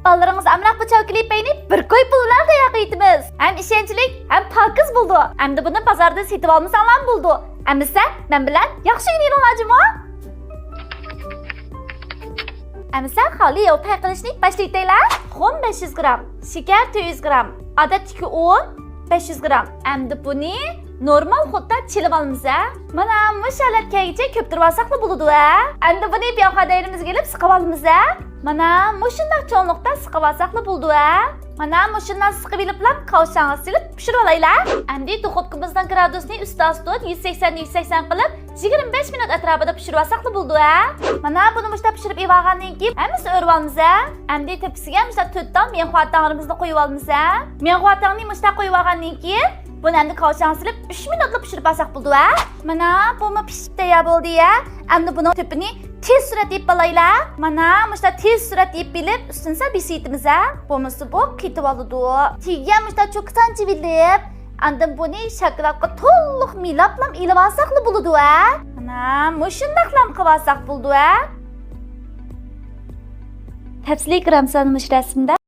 Ballarınız amlaq bu çavkili peyni bir koy pullar da yakıytımız. Hem işençilik hem pakız buldu. Hem de bunu pazarda setip almışsanlar buldu. Hem sen ben bilen yaxşı günün olacağım. Hem sen hali yağı pay qilishni başlaytaylar. Xon 500 gram, şeker 200 gram, adatdagi un 500 gram. Hem de bunu normal xodda chilib olamiz. Mana bu shalatkagicha ko'ptirib olsaqla bo'ladi. Endi buni piyoxadayimiz kelib siqib olamiz. Mana mushundaq cho'nliqda siqib olsaqla bo'ladi. Mana mushundan siqib iliblam kavshangga silib pishirib olaylar. Endi duxovkamizdan gradusni usta-ustut 180 qilib 25 minut atrofida pishirib olsaqla bo'ladi. Mana buni mushta pishirib olgandan keyin hammasi o'rib olamiz. Endi tepsiga mushta 4 dan menxuatlarimizni qo'yib olamiz. Menxuatlarni mushta qo'yib olgandan keyin buni endi kavshangga silib 3 minutla pishirib olsak bo'ladi. Mana bu pishib tayyor bo'ldi. Endi buni tepini tez surat yeb olaylar. Mana mushta tez surat yeb bilib ustini sal besitimiz. Bo'lmasa bu ketib oladi. Keyin mushta cho'ksanchi bilib endi buni shokoladga to'liq milablam ilib olsaqla bo'ladi. Mana mushundaqlam qilib olsak bo'ladi. Tafsili gramsan mush rasmda